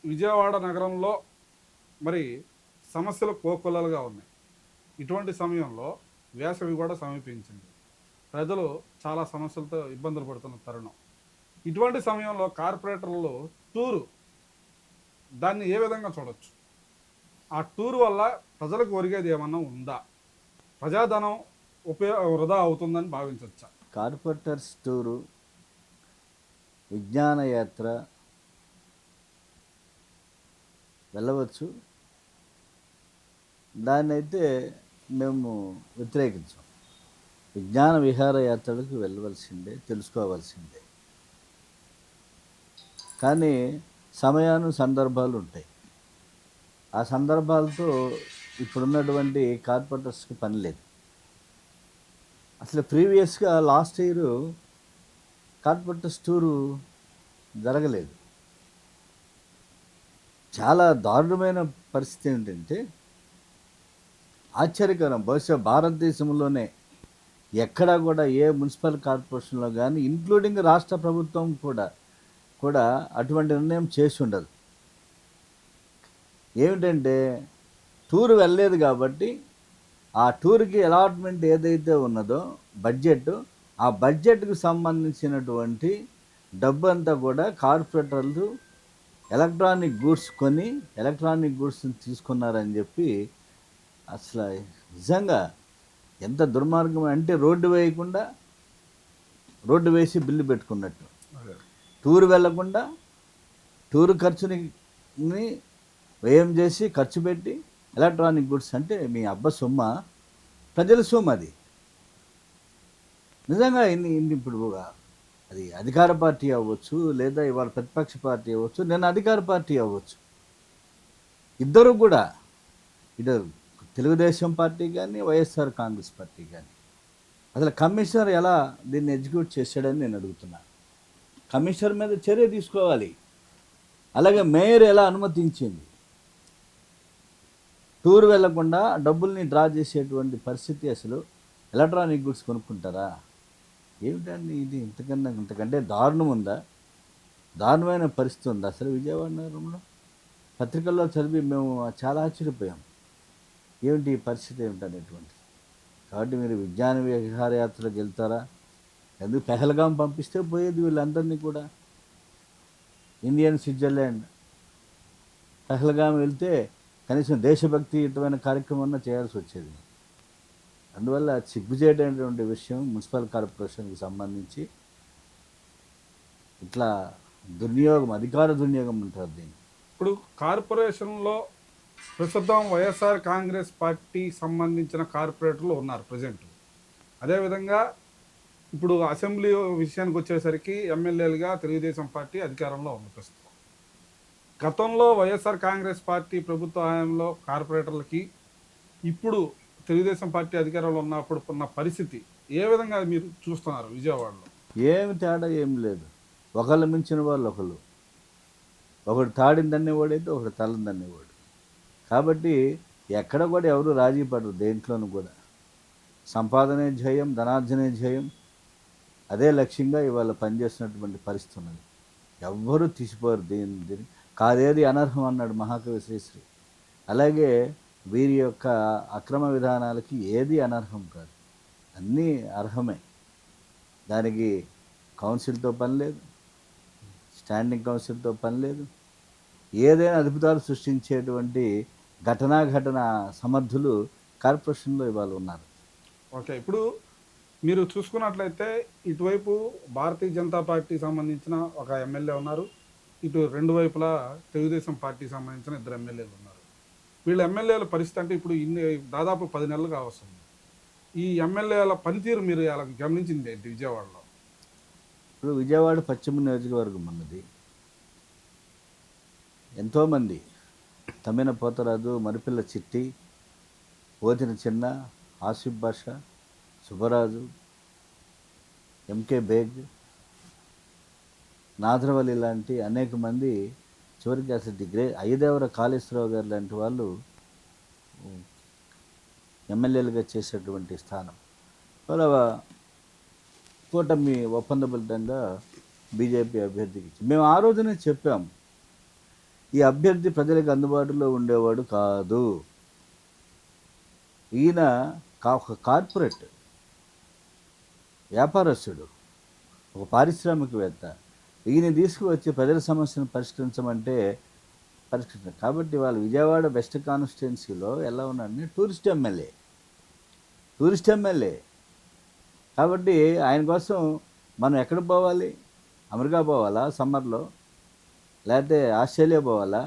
విజయవాడ నగరంలో మరి సమస్యలు కోకొల్లలుగా ఉన్నాయి. ఇటువంటి సమయంలో వేసవి కూడా సమీపించింది. ప్రజలు చాలా సమస్యలతో ఇబ్బందులు పడుతున్న తరుణం. ఇటువంటి సమయంలో కార్పొరేటర్లు టూరు దాన్ని ఏ విధంగా చూడొచ్చు? ఆ టూర్ వల్ల ప్రజలకు ఒరిగేది ఏమన్నా ఉందా? ప్రజాధనం వృధా అవుతుందని భావించవచ్చా? కార్పొరేటర్స్ టూరు, విజ్ఞానయాత్ర వెళ్ళవచ్చు. దాన్నైతే మేము వ్యతిరేకించాం. విజ్ఞాన విహారయాత్రలకు వెళ్ళవలసిందే, తెలుసుకోవాల్సిందే. కానీ సందర్భాలు ఉంటాయి. ఆ సందర్భాలతో ఇప్పుడున్నటువంటి కార్పొరేటర్స్కి పని లేదు. అసలు ప్రీవియస్గా లాస్ట్ ఇయర్ కార్పొరేటర్స్ టూరు జరగలేదు. చాలా దారుణమైన పరిస్థితి ఏంటంటే, ఆశ్చర్యకరం, బహుశా భారతదేశంలోనే ఎక్కడా కూడా ఏ మున్సిపల్ కార్పొరేషన్లో కానీ, ఇంక్లూడింగ్ రాష్ట్ర ప్రభుత్వం కూడా అటువంటి నిర్ణయం చేసి ఉండదు. ఏమిటంటే, టూర్ వెళ్ళలేదు కాబట్టి ఆ టూర్కి అలాట్మెంట్ ఏదైతే ఉన్నదో బడ్జెట్, ఆ బడ్జెట్కు సంబంధించినటువంటి డబ్బు అంతా కూడా కార్పొరేటర్లు ఎలక్ట్రానిక్ గూడ్స్ని తీసుకున్నారని చెప్పి, అసలు నిజంగా ఎంత దుర్మార్గం అంటే, రోడ్డు వేసి బిల్లు పెట్టుకున్నట్టు. టూర్ వెళ్లకుండా టూర్ ఖర్చుని వ్యయం చేసి ఖర్చు పెట్టి ఎలక్ట్రానిక్ గుడ్స్ అంటే మీ అబ్బ సొమ్మ, ప్రజల సొమ్ము అది. నిజంగా ఇప్పుడు అది అధికార పార్టీ అవ్వచ్చు, లేదా ఇవాళ ప్రతిపక్ష పార్టీ అవ్వచ్చు, నేను అధికార పార్టీ అవ్వచ్చు, ఇద్దరు కూడా, ఇటు తెలుగుదేశం పార్టీ కానీ వైఎస్ఆర్ కాంగ్రెస్ పార్టీ కానీ, అసలు కమిషనర్ ఎలా దీన్ని ఎగ్జిక్యూట్ చేశాడని నేను అడుగుతున్నాను. కమిషనర్ మీద చర్య తీసుకోవాలి. అలాగే మేయర్ ఎలా అనుమతించింది? టూర్ వెళ్లకుండా డబ్బుల్ని డ్రా చేసేటువంటి పరిస్థితి. అసలు ఎలక్ట్రానిక్ గుడ్స్ కొనుక్కుంటారా? ఏమిటండి ఇది? ఇంతకంటే దారుణం ఉందా? దారుణమైన పరిస్థితి ఉందా అసలు విజయవాడ నగరంలో? పత్రికల్లో చదివి మేము చాలా ఆశ్చర్యపోయాం. ఏమిటి ఈ పరిస్థితి ఏమిటనేటువంటిది. కాబట్టి మీరు విజ్ఞాన విహారయాత్రలకు వెళ్తారా? ఎందుకు పెహల్గాం పంపిస్తే పోయేది వీళ్ళందరినీ కూడా. ఇండియన్ స్విట్జర్లాండ్ పెహల్గాం వెళ్తే కనీసం దేశభక్తియుతమైన కార్యక్రమం చేయాల్సి వచ్చేది. అందువల్ల సిగ్గుచేటటువంటి విషయం మున్సిపల్ కార్పొరేషన్కి సంబంధించి ఇట్లా అధికార దుర్వినియోగం ఉంటారు దీన్ని. ఇప్పుడు కార్పొరేషన్లో ప్రస్తుతం వైఎస్ఆర్ కాంగ్రెస్ పార్టీ సంబంధించిన కార్పొరేటర్లు ఉన్నారు ప్రజెంట్. అదేవిధంగా ఇప్పుడు అసెంబ్లీ విషయానికి వచ్చేసరికి ఎమ్మెల్యేలుగా తెలుగుదేశం పార్టీ అధికారంలో ఉంది ప్రస్తుతం. గతంలో వైఎస్ఆర్ కాంగ్రెస్ పార్టీ ప్రభుత్వ హయాంలో కార్పొరేటర్లకి ఇప్పుడు తెలుగుదేశం పార్టీ అధికారంలో ఉన్నప్పుడు ఉన్న పరిస్థితి ఏ విధంగా మీరు చూస్తున్నారు విజయవాడలో? ఏమి తేడా ఏం లేదు. ఒకళ్ళు మించిన వాళ్ళు ఒకడు తాడిందన్నే వాడైతే ఒకడు తలందన్నే వాడు. కాబట్టి ఎక్కడ కూడా ఎవరు రాజీ పడరు. దేంట్లోనూ కూడా సంపాదనే ధ్యేయం, ధనార్జనే ధ్యేయం, అదే లక్ష్యంగా ఇవాళ పనిచేస్తున్నటువంటి పరిస్థితి ఉన్నది. ఎవ్వరూ తీసిపోరు దీన్ని. కాదేది అనర్హం అన్నాడు మహాకవి శ్రీశ్రీ. అలాగే వీరి యొక్క అక్రమ విధానాలకి ఏది అనర్హం కాదు, అన్నీ అర్హమే. దానికి కౌన్సిల్తో పని లేదు, స్టాండింగ్ కౌన్సిల్తో పని లేదు. ఏదైనా అద్భుతాలు సృష్టించేటువంటి ఘటన సమర్థులు కార్పొరేషన్లో ఇవాళ ఉన్నారు. ఓకే, ఇప్పుడు మీరు చూసుకున్నట్లయితే ఇటువైపు భారతీయ జనతా పార్టీకి సంబంధించిన ఒక ఎమ్మెల్యే ఉన్నారు, ఇటు రెండు వైపులా తెలుగుదేశం పార్టీకి సంబంధించిన ఇద్దరు ఎమ్మెల్యేలు ఉన్నారు. వీళ్ళ ఎమ్మెల్యేల పరిస్థితి అంటే ఇప్పుడు దాదాపు 10 నెలలుగా వస్తుంది. ఈ ఎమ్మెల్యేల పనితీరు మీరు అలా గమనించింది ఏంటి విజయవాడలో? ఇప్పుడు విజయవాడ పశ్చిమ నియోజకవర్గం ఉన్నది. ఎంతోమంది తమ్మిన పోతరాజు, మరిపిల్ల చిట్టి, పోతిన చిన్న, ఆసిఫ్ బాషా, సుబ్బరాజు, ఎంకే బేగ్, నాదరవల్లి లాంటి అనేక మంది, చివరికి అసలు అయ్యదేవర కాళేశ్వరరావు గారు లాంటి వాళ్ళు ఎమ్మెల్యేలుగా చేసేటువంటి స్థానం వాళ్ళ కూటమి ఒప్పందబద్ధంగా బీజేపీ అభ్యర్థికి మేము ఆ రోజునే చెప్పాము, ఈ అభ్యర్థి ప్రజలకు అందుబాటులో ఉండేవాడు కాదు. ఈయన ఒక కార్పొరేట్ వ్యాపారస్తుడు, ఒక పారిశ్రామికవేత్త. ఈయన తీసుకువచ్చి ప్రజల సమస్యను పరిష్కరించమంటే పరిష్కరించారు. కాబట్టి వాళ్ళు విజయవాడ వెస్ట్ కాన్స్టిట్యున్సీలో ఎలా ఉన్నాడని టూరిస్ట్ ఎమ్మెల్యే. కాబట్టి ఆయన కోసం మనం ఎక్కడ పోవాలి? అమెరికా పోవాలా సమ్మర్లో? లేకపోతే ఆస్ట్రేలియా పోవాలా?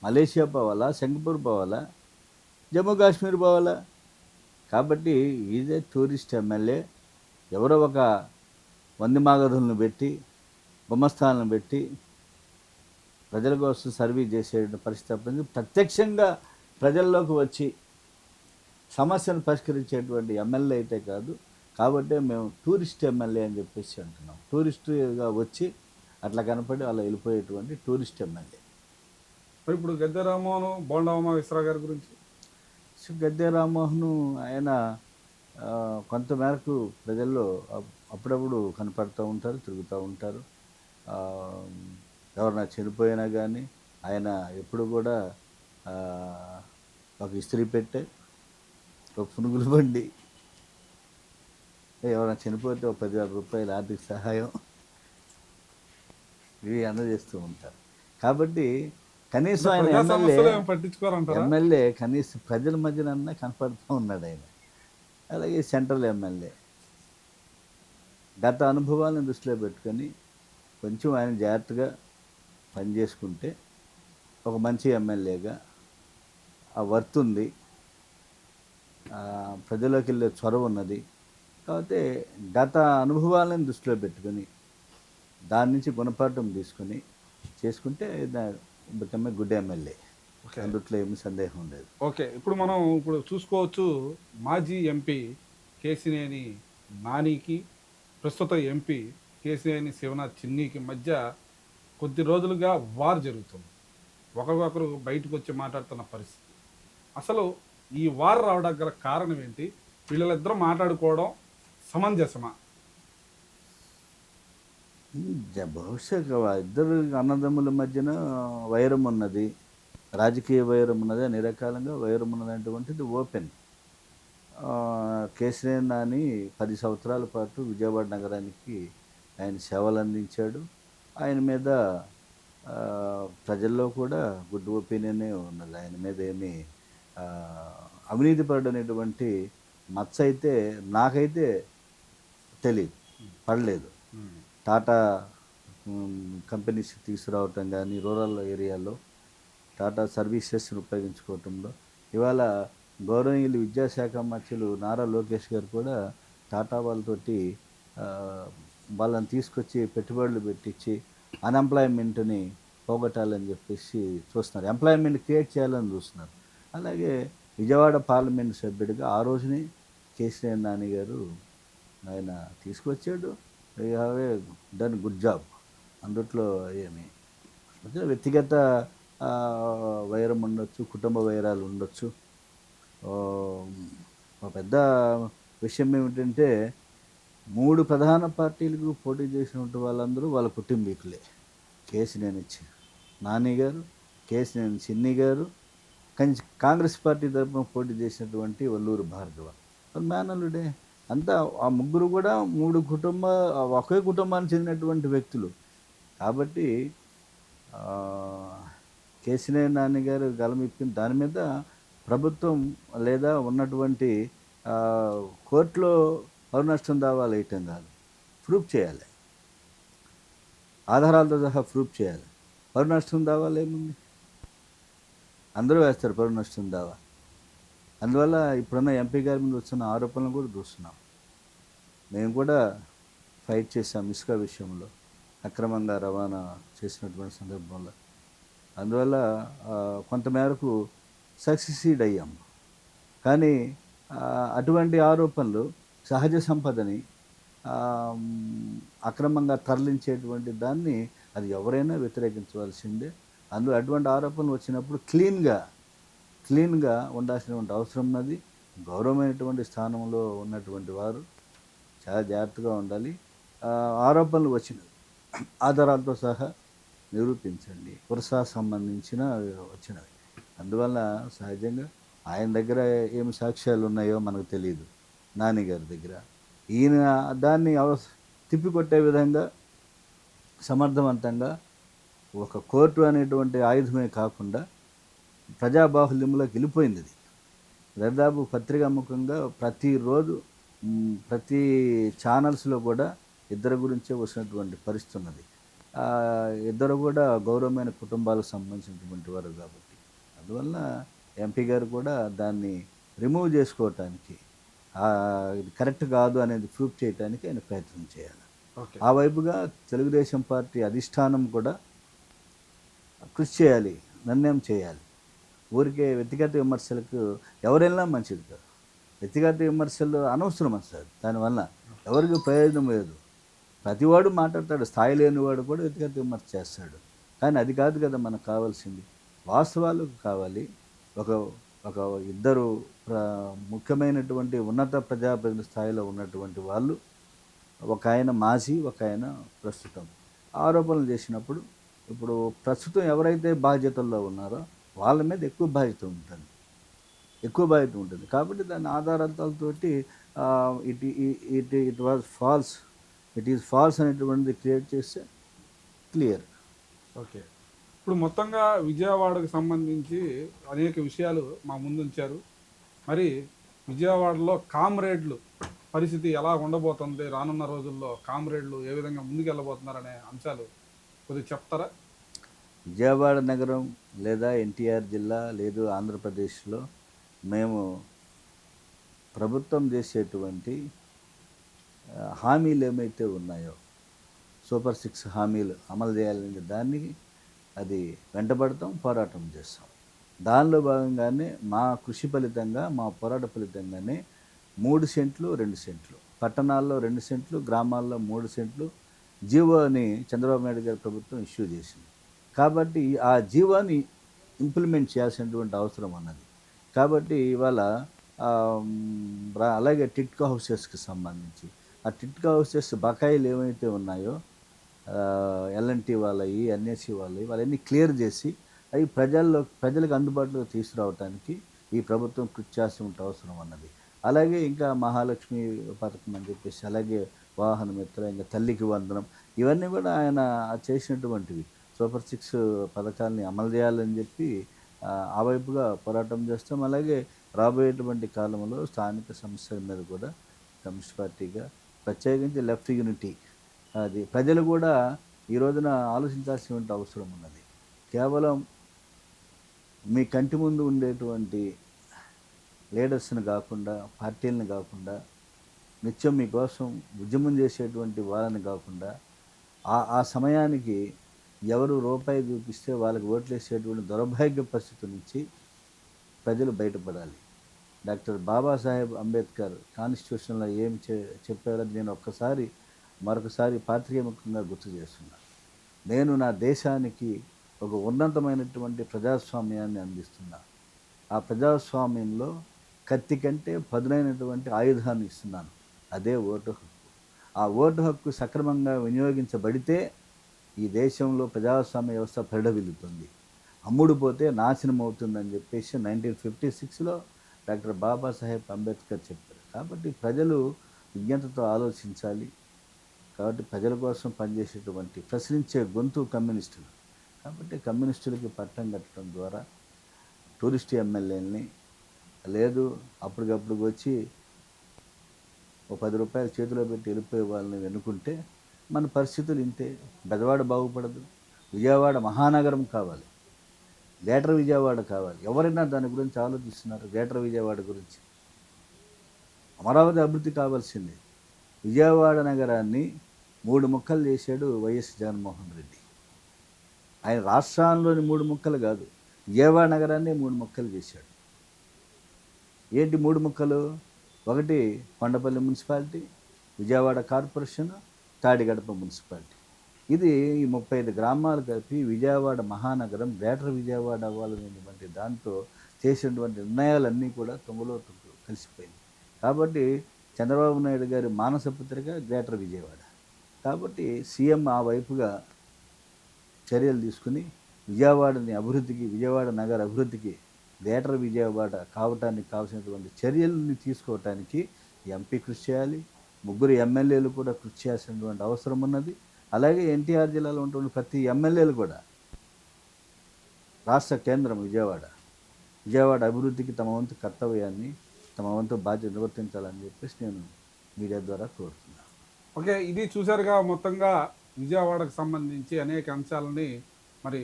మలేషియా పోవాలా? సింగపూర్ పోవాలా? జమ్మూ కాశ్మీర్ పోవాలా? కాబట్టి ఇదే టూరిస్ట్ ఎమ్మెల్యే. ఎవరో ఒక వంది మాగధులను పెట్టి, గుమస్తాలను పెట్టి ప్రజల కోసం సర్వీస్ చేసే పరిస్థితి తప్పింది. ప్రత్యక్షంగా ప్రజల్లోకి వచ్చి సమస్యను పరిష్కరించేటువంటి ఎమ్మెల్యే అయితే కాదు. కాబట్టి మేము టూరిస్ట్ ఎమ్మెల్యే అని చెప్పేసి అంటున్నాం. టూరిస్టుగా వచ్చి అట్లా కనపడి అలా వెళ్ళిపోయేటువంటి టూరిస్ట్ ఎమ్మెల్యే. మరి ఇప్పుడు గద్దె రామ్మోహన్, బోండా ఉమామహేశ్వరరావు గారి గురించి? గద్దె రామ్మోహన్ ఆయన కొంతమేరకు ప్రజల్లో అప్పుడప్పుడు కనపడుతూ ఉంటారు, తిరుగుతూ ఉంటారు. ఎవరైనా చనిపోయినా కానీ ఆయన ఎప్పుడు కూడా ఒక ఇస్త్రీ పెట్టే, ఒక పునుగుల బండి, ఎవరైనా చనిపోతే ఒక 10,000 రూపాయల ఆర్థిక సహాయం ఇవి అందజేస్తూ ఉంటారు. కాబట్టి కనీసం ఆయన ఎమ్మెల్యే కనీసం ప్రజల మధ్యనన్నా కనపడుతూ ఉన్నాడు ఆయన. అలాగే సెంట్రల్ ఎమ్మెల్యే గత అనుభవాలను దృష్టిలో పెట్టుకొని కొంచెం ఆయన జాగ్రత్తగా పనిచేసుకుంటే ఒక మంచి ఎమ్మెల్యేగా ఆ వర్త్ ఉంది, ప్రజలోకి వెళ్ళే చొరవ ఉన్నది. కాకపోతే గత అనుభవాలను దృష్టిలో పెట్టుకొని దాని నుంచి గుణపాఠం తీసుకొని చేసుకుంటే బికమ్ ఏ గుడ్ ఎమ్మెల్యే. అందుట్లో ఏమి సందేహం లేదు. ఓకే, ఇప్పుడు మనం చూసుకోవచ్చు, మాజీ ఎంపీ కేశినేని నానికి ప్రస్తుత ఎంపీ కేశినేని శివనాథ్ చిన్నీకి మధ్య కొద్ది రోజులుగా వార్ జరుగుతుంది. ఒకరికొకరు బయటకు వచ్చి మాట్లాడుతున్న పరిస్థితి. అసలు ఈ వార్ రావడానికి గల కారణం ఏంటి? వీళ్ళిద్దరూ మాట్లాడుకోవడం సమంజసమా? బహుశా ఇద్దరు అన్నదమ్ముల మధ్యన వైరం ఉన్నది, రాజకీయ వైరం ఉన్నది, అన్ని రకాలంగా వైరం ఉన్నది అటువంటిది ఓపెన్. కేశినేని నాని 10 సంవత్సరాల పాటు విజయవాడ నగరానికి ఆయన సేవలు అందించాడు. ఆయన మీద ప్రజల్లో కూడా గుడ్ ఒపీనియనే ఉన్నది. ఆయన మీద ఏమీ అవినీతి పడనేటువంటి మచ్చ అయితే నాకైతే తెలియదు, పడలేదు. టాటా కంపెనీస్ తీసుకురావటం కానీ, రూరల్ ఏరియాలో టాటా సర్వీసెస్ని ఉపయోగించుకోవటంలో ఇవాళ గౌరవనీయులు విద్యాశాఖ మంత్రులు నారా లోకేష్ గారు కూడా టాటా వాళ్ళతోటి వాళ్ళని తీసుకొచ్చి పెట్టుబడులు పెట్టించి అన్ఎంప్లాయ్మెంట్ని పోగొట్టాలని చెప్పేసి చూస్తున్నారు, ఎంప్లాయ్మెంట్ క్రియేట్ చేయాలని చూస్తున్నారు. అలాగే విజయవాడ పార్లమెంట్ సభ్యుడిగా ఆ రోజునే కేశినేని నాని గారు ఆయన తీసుకొచ్చాడు. You have a done good job. అందుట్లో ఏమి వ్యక్తిగత వైరం ఉండొచ్చు, కుటుంబ వైరాలు ఉండొచ్చు. ఒక పెద్ద విషయం ఏమిటంటే 3 ప్రధాన పార్టీలకు పోటీ చేసినటువంటి వాళ్ళందరూ వాళ్ళ కుటుంబీకులే. కేశినేని నాని గారు, కేశినేని చిన్ని గారు, కాంగ్రెస్ పార్టీ తరఫున పోటీ చేసినటువంటి వల్లూరు భార్గవ మేనల్లుడే. అంతా ఆ ముగ్గురు కూడా ఒకే కుటుంబానికి చెందినటువంటి వ్యక్తులు. కాబట్టి కేశినేని నాని గారు గలమిప్పిన దాని మీద ప్రభుత్వం లేదా ఉన్నటువంటి కోర్టులో పరునష్టం దావాలు వేయటం కాదు, ప్రూఫ్ చేయాలి, ఆధారాలతో సహా ప్రూఫ్ చేయాలి. పరునష్టం దావాలు ఏముంది? అందరూ వేస్తారు పరునష్టం దావా. అందువల్ల ఇప్పుడున్న ఎంపీ గారి మీద వస్తున్న ఆరోపణలు కూడా చూస్తున్నాం. మేము కూడా ఫైట్ చేసాం ఇసుక విషయంలో, అక్రమంగా రవాణా చేసినటువంటి సందర్భంలో. అందువల్ల కొంతమేరకు సక్సెసీడ్ అయ్యాం. కానీ అటువంటి ఆరోపణలు సహజ సంపదని అక్రమంగా తరలించేటువంటి దాన్ని అది ఎవరైనా వ్యతిరేకించవలసిందే. అందులో అటువంటి ఆరోపణలు వచ్చినప్పుడు క్లీన్గా ఉండాల్సినటువంటి అవసరం ఉన్నది. గౌరవమైనటువంటి స్థానంలో ఉన్నటువంటి వారు చాలా జాగ్రత్తగా ఉండాలి. ఆరోపణలు వచ్చినవి ఆధారాలతో సహా నిరూపించండి. పురసా సంబంధించిన వచ్చినవి. అందువల్ల సహజంగా ఆయన దగ్గర ఏమి సాక్ష్యాలు ఉన్నాయో మనకు తెలీదు. నాని గారి దగ్గర. ఈయన దాన్ని తిప్పికొట్టే విధంగా సమర్థవంతంగా ఒక కోర్టు అనేటువంటి ఆయుధమే కాకుండా ప్రజాబాహుల్యంలోకి వెళ్ళిపోయింది ఇది. దాదాపు పత్రికాముఖంగా ప్రతిరోజు ప్రతి ఛానల్స్లో కూడా ఇద్దరి గురించే వచ్చినటువంటి పరిస్థితి ఉన్నది. ఇద్దరు కూడా గౌరవమైన కుటుంబాలకు సంబంధించినటువంటి వారు కాబట్టి అందువల్ల ఎంపీ గారు కూడా దాన్ని రిమూవ్ చేసుకోవటానికి ఇది కరెక్ట్ కాదు అనేది ప్రూఫ్ చేయడానికి ఆయన ప్రయత్నం చేయాలి. ఓకే. ఆ వైపుగా తెలుగుదేశం పార్టీ అధిష్టానం కూడా కృషి చేయాలి, నిర్ణయం చేయాలి. ఊరికే వ్యక్తిగత విమర్శలకు ఎవరైనా మంచిది కాదు. వ్యక్తిగత విమర్శలు అనవసరం సార్. దానివల్ల ఎవరికి ప్రయోజనం లేదు. ప్రతివాడు మాట్లాడతాడు, స్థాయి లేనివాడు కూడా వ్యక్తిగత విమర్శ చేస్తాడు. కానీ అది కాదు కదా మనకు కావాల్సింది. వాస్తవాలు కావాలి. ఒక ఒక ఇద్దరు ముఖ్యమైనటువంటి ఉన్నత ప్రజాప్రతినిధి స్థాయిలో ఉన్నటువంటి వాళ్ళు, ఒక ఆయన మాజీ, ఒక ఆయన ప్రస్తుతం ఆరోపణలు చేసినప్పుడు, ఇప్పుడు ప్రస్తుతం ఎవరైతే బాధ్యతల్లో ఉన్నారో వాళ్ళ మీద ఎక్కువ బాధ్యత ఉంటుంది. కాబట్టి దాని ఆధారాలతోటి it was false, it is false అనేటువంటిది క్రియేట్ చేస్తే క్లియర్. ఓకే. ఇప్పుడు మొత్తంగా విజయవాడకు సంబంధించి అనేక విషయాలు మా ముందు ఉంచారు. మరి విజయవాడలో కామ్రేడ్లు పరిస్థితి ఎలా ఉండబోతుంది, రానున్న రోజుల్లో కామ్రేడ్లు ఏ విధంగా ముందుకెళ్ళబోతున్నారనే అంశాలు కొద్దిగా చెప్తారా? విజయవాడ నగరం లేదా ఎన్టీఆర్ జిల్లా లేదు ఆంధ్రప్రదేశ్లో మేము ప్రభుత్వం చేసేటువంటి హామీలు ఏమైతే ఉన్నాయో, సూపర్ 6 హామీలు అమలు చేయాలనే దాన్ని అది వెంటబడతాం, పోరాటం చేస్తాం. దానిలో భాగంగానే మా కృషి ఫలితంగా, మా పోరాట ఫలితంగానే 3 సెంట్లు 2 సెంట్లు, పట్టణాల్లో 2 సెంట్లు, గ్రామాల్లో 3 సెంట్లు జీవోని చంద్రబాబు నాయుడు గారి ప్రభుత్వం ఇష్యూ చేసింది. కాబట్టి ఆ జీవోని ఇంప్లిమెంట్ చేయాల్సినటువంటి అవసరం ఉన్నది. కాబట్టి ఇవాళ అలాగే టిట్కో హౌసెస్కి సంబంధించి ఆ టిట్కో హౌసెస్ బకాయిలు ఏవైతే ఉన్నాయో, ఎల్ఎన్టీ వాళ్ళవి, ఎన్ఎస్సి వాళ్ళవి, వాళ్ళన్నీ క్లియర్ చేసి అవి ప్రజలకు అందుబాటులోకి తీసుకురావడానికి ఈ ప్రభుత్వం కృషి చేయాల్సిన అవసరం ఉన్నది. అలాగే ఇంకా మహాలక్ష్మి పథకం అని చెప్పేసి, అలాగే వాహన మిత్ర, ఇంకా తల్లికి వందనం, ఇవన్నీ కూడా ఆయన చేసినటువంటివి. సూపర్ 6 పథకాలని అమలు చేయాలని చెప్పి ఆ వైపుగా పోరాటం చేస్తాం. అలాగే రాబోయేటువంటి కాలంలో స్థానిక సమస్యల మీద కూడా కమ్యూనిస్ట్ పార్టీగా, ప్రత్యేకించి లెఫ్ట్ యూనిటీ, అది ప్రజలు కూడా ఈ రోజున ఆలోచించాల్సిన అవసరం ఉన్నది. కేవలం మీ కంటి ముందు ఉండేటువంటి లీడర్స్ని కాకుండా, పార్టీలను కాకుండా, నిత్యం మీకోసం ఉద్యమం చేసేటువంటి వాళ్ళని కాకుండా, ఆ సమయానికి ఎవరు రూపాయి చూపిస్తే వాళ్ళకి ఓట్లేసేటువంటి దౌర్భాగ్య పరిస్థితి నుంచి ప్రజలు బయటపడాలి. డాక్టర్ బాబాసాహెబ్ అంబేద్కర్ కాన్స్టిట్యూషన్లో ఏం చెప్పారో నేను మరొకసారి పాత్రికేయముఖంగా గుర్తు చేస్తున్నాను. నేను నా దేశానికి ఒక ఉన్నతమైనటువంటి ప్రజాస్వామ్యాన్ని అందిస్తున్నా. ఆ ప్రజాస్వామ్యంలో కత్తి కంటే పదునైనటువంటి ఆయుధాన్ని ఇస్తున్నాను, అదే ఓటు హక్కు. ఆ ఓటు హక్కు సక్రమంగా వినియోగించబడితే ఈ దేశంలో ప్రజాస్వామ్య వ్యవస్థ పరిఢవిల్లుతుంది, అమ్ముడుపోతే నాశనం అవుతుందని చెప్పేసి 1956లో డాక్టర్ బాబాసాహెబ్ అంబేద్కర్ చెప్పారు. కాబట్టి ప్రజలు విజ్ఞతతో ఆలోచించాలి. కాబట్టి ప్రజల కోసం పనిచేసేటువంటి ప్రశ్నించే గొంతు కమ్యూనిస్టులు. కాబట్టి కమ్యూనిస్టులకి పట్టం కట్టడం ద్వారా టూరిస్ట్ ఎమ్మెల్యేలని, లేదు అప్పటికప్పుడు వచ్చి ఓ 10 రూపాయలు చేతిలో పెట్టి వెళ్ళిపోయే వాళ్ళని వెనుకుంటే మన పరిస్థితులు ఇంతే. బెజవాడ బాగుపడదు. విజయవాడ మహానగరం కావాలి, గ్రేటర్ విజయవాడ కావాలి. ఎవరైనా దాని గురించి ఆలోచిస్తున్నారు. గ్రేటర్ విజయవాడ గురించి, అమరావతి అభివృద్ధి కావాల్సిందే. విజయవాడ నగరాన్ని 3 ముక్కలు చేశాడు వైఎస్ జగన్మోహన్ రెడ్డి. ఆయన రాష్ట్రాల్లోని 3 ముక్కలు కాదు, విజయవాడ నగరాన్ని 3 ముక్కలు చేశాడు. ఏంటి 3 ముక్కలు? ఒకటి Kondapalli municipality, Vijayawada corporation, Tadigadapa municipality. ఇది ఈ 35 గ్రామాలు కలిపి విజయవాడ మహానగరం, గ్రేటర్ విజయవాడ అవ్వాలనేటువంటి దాంతో చేసినటువంటి నిర్ణయాలన్నీ కూడా తొంగలో కలిసిపోయింది. కాబట్టి చంద్రబాబు నాయుడు గారి మానస పత్రిక గ్రేటర్ విజయవాడ. కాబట్టి సీఎం ఆ వైపుగా చర్యలు తీసుకుని విజయవాడని అభివృద్ధికి, విజయవాడ నగర అభివృద్ధికి, గ్రేటర్ విజయవాడ కావటానికి కావాల్సినటువంటి చర్యలని తీసుకోవటానికి ఎంపీ కృషి చేయాలి, ముగ్గురు ఎమ్మెల్యేలు కూడా కృషి చేయాల్సినటువంటి అవసరం ఉన్నది. అలాగే ఎన్టీఆర్ జిల్లాలో ఉన్నటువంటి ప్రతి ఎమ్మెల్యేలు కూడా రాష్ట్ర కేంద్రం విజయవాడ అభివృద్ధికి తమ వంతు కర్తవ్యాన్ని, తమ వంతు బాధ్యత నిర్వర్తించాలని చెప్పేసి నేను మీడియా ద్వారా కోరుతున్నాను. ఓకే, ఇది చూశారుగా మొత్తంగా విజయవాడకు సంబంధించి అనేక అంశాలని మరి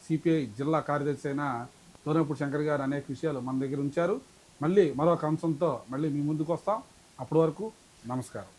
సిపిఐ జిల్లా కార్యదర్శి అయిన దూరంపూడి శంకర్ గారు అనేక విషయాలు మన దగ్గర ఉంచారు. మళ్ళీ మరొక అంశంతో మళ్ళీ మీ ముందుకు వస్తాం. అప్పటి వరకు నమస్కారం.